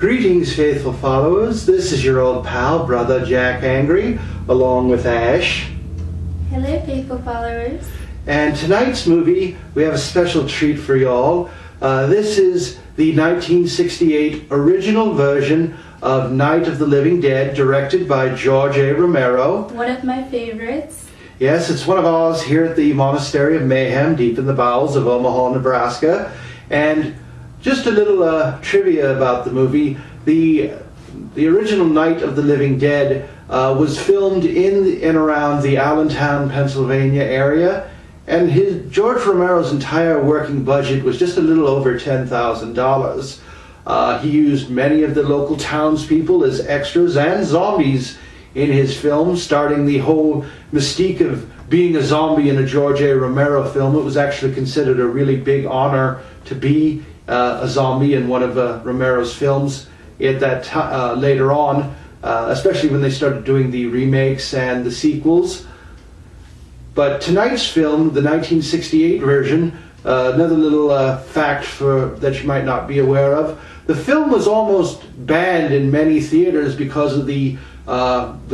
Greetings, faithful followers. This is your old pal, Brother Jack Angry, along with Ash. Hello, faithful followers. And tonight's movie, we have a special treat for y'all. This is the 1968 original version of Night of the Living Dead, directed by George A. Romero. One of my favorites. Yes, it's one of ours here at the Monastery of Mayhem, deep in the bowels of Omaha, Nebraska. And just a little trivia about the movie. The original Night of the Living Dead was filmed in and around the Allentown, Pennsylvania area, and George Romero's entire working budget was just a little over $10,000. He used many of the local townspeople as extras and zombies in his film, starting the whole mystique of being a zombie in a George A. Romero film. It was actually considered a really big honor to be a zombie in one of Romero's films at that later on, especially when they started doing the remakes and the sequels. But tonight's film, the 1968 version, another little fact that you might not be aware of, the film was almost banned in many theaters because of the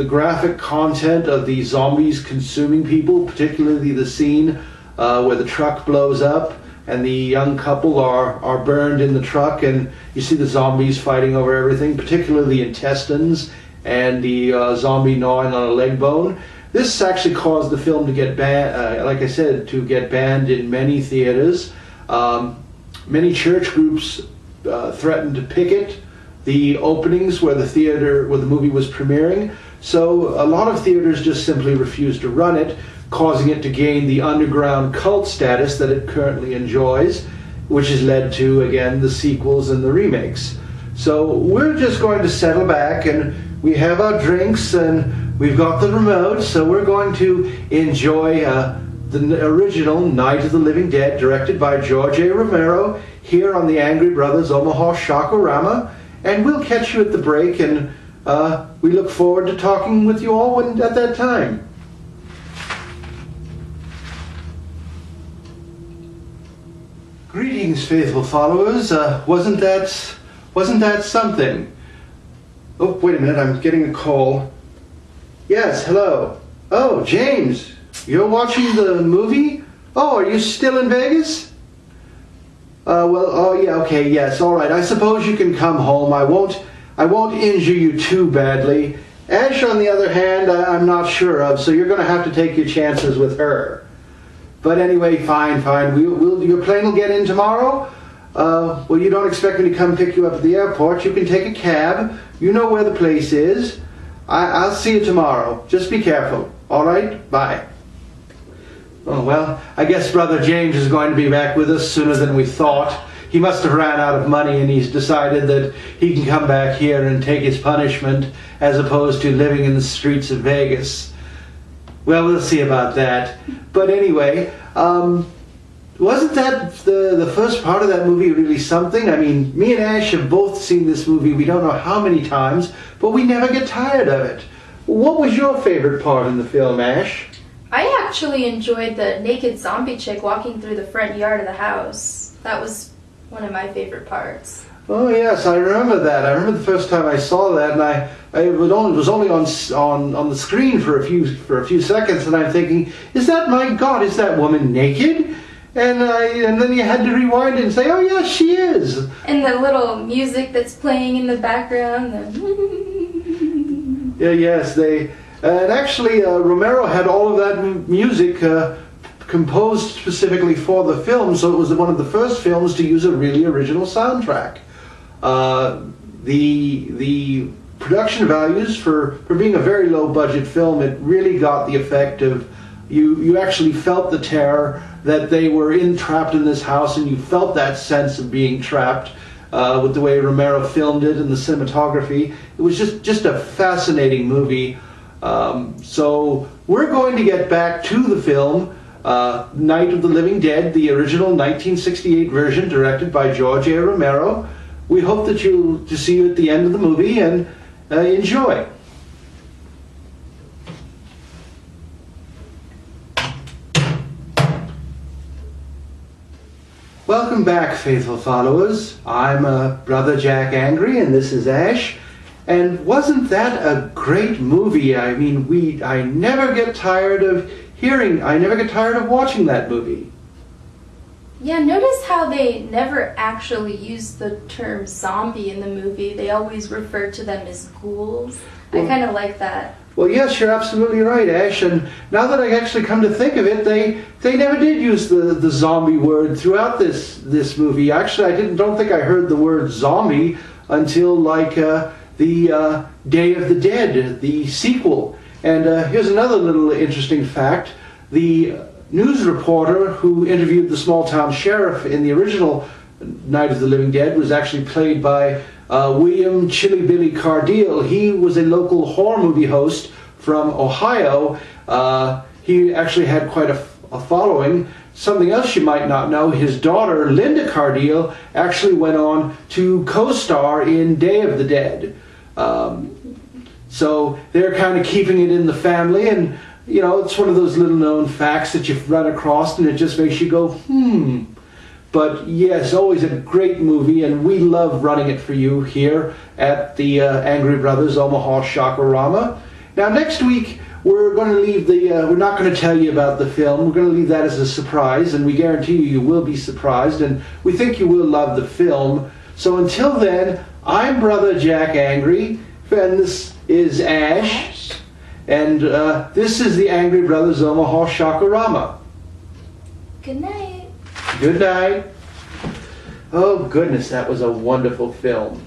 graphic content of the zombies consuming people, particularly the scene where the truck blows up and the young couple are burned in the truck, and you see the zombies fighting over everything, particularly the intestines and the zombie gnawing on a leg bone. This actually caused the film to get banned, like I said, to get banned in many theaters. Many church groups threatened to picket the openings where the movie was premiering. So a lot of theaters just simply refused to run it, causing it to gain the underground cult status that it currently enjoys, which has led to, again, the sequels and the remakes. So we're just going to settle back, and we have our drinks, and we've got the remote, so we're going to enjoy the original Night of the Living Dead, directed by George A. Romero, here on the Angry Brothers Omaha Rama, and we'll catch you at the break, and we look forward to talking with you all at that time. Greetings, faithful followers. Wasn't that something? Oh, wait a minute, I'm getting a call. Yes, hello. Oh, James, you're watching the movie? Oh, are you still in Vegas? Oh yeah, okay, yes, all right. I suppose you can come home. I won't injure you too badly. Ash, on the other hand, I'm not sure of, so you're going to have to take your chances with her. But anyway, fine. Your plane will get in tomorrow? Well, you don't expect me to come pick you up at the airport. You can take a cab. You know where the place is. I'll see you tomorrow. Just be careful. All right? Bye. Oh, well, I guess Brother James is going to be back with us sooner than we thought. He must have ran out of money, and he's decided that he can come back here and take his punishment as opposed to living in the streets of Vegas. Well, we'll see about that. But anyway, wasn't that the first part of that movie really something? I mean, me and Ash have both seen this movie, we don't know how many times, but we never get tired of it. What was your favorite part in the film, Ash? I actually enjoyed the naked zombie chick walking through the front yard of the house. That was one of my favorite parts. Oh yes, I remember that. I remember the first time I saw that, and it was only on the screen for a few seconds, and I'm thinking, my God, is that woman naked? And then you had to rewind it and say, oh yes, she is. And the little music that's playing in the background. And actually Romero had all of that music composed specifically for the film, so it was one of the first films to use a really original soundtrack. The production values for being a very low budget film, it really got the effect of you actually felt the terror that they were trapped in this house, and you felt that sense of being trapped with the way Romero filmed it and the cinematography. It was just a fascinating movie. So we're going to get back to the film, Night of the Living Dead, the original 1968 version directed by George A. Romero. We hope that to see you at the end of the movie, and enjoy. Welcome back, faithful followers. I'm Brother Jack Angry, and this is Ash. And wasn't that a great movie? I mean, I never get tired of watching that movie. Yeah, notice how they never actually use the term zombie in the movie. They always refer to them as ghouls. I kind of like that. Well, yes, you're absolutely right, Ash. And now that I actually come to think of it, they never did use the zombie word throughout this movie. Actually, don't think I heard the word zombie until like the Day of the Dead, the sequel. And here's another little interesting fact: the news reporter who interviewed the small-town sheriff in the original Night of the Living Dead was actually played by William Chilly Billy Cardille. He was a local horror movie host from Ohio. He actually had quite a following. Something else you might not know, his daughter, Linda Cardille, actually went on to co-star in Day of the Dead. So they're kind of keeping it in the family, and you know, it's one of those little known facts that you've run across and it just makes you go, But yes, always a great movie, and we love running it for you here at the Angry Brothers Omaha Rama. Now next week, we're going to leave we're not going to tell you about the film. We're going to leave that as a surprise, and we guarantee you will be surprised, and we think you will love the film. So until then, I'm Brother Jack Angry, and this is Ash. And this is the Angry Brothers Omaha Rama. Good night. Good night. Oh goodness, that was a wonderful film.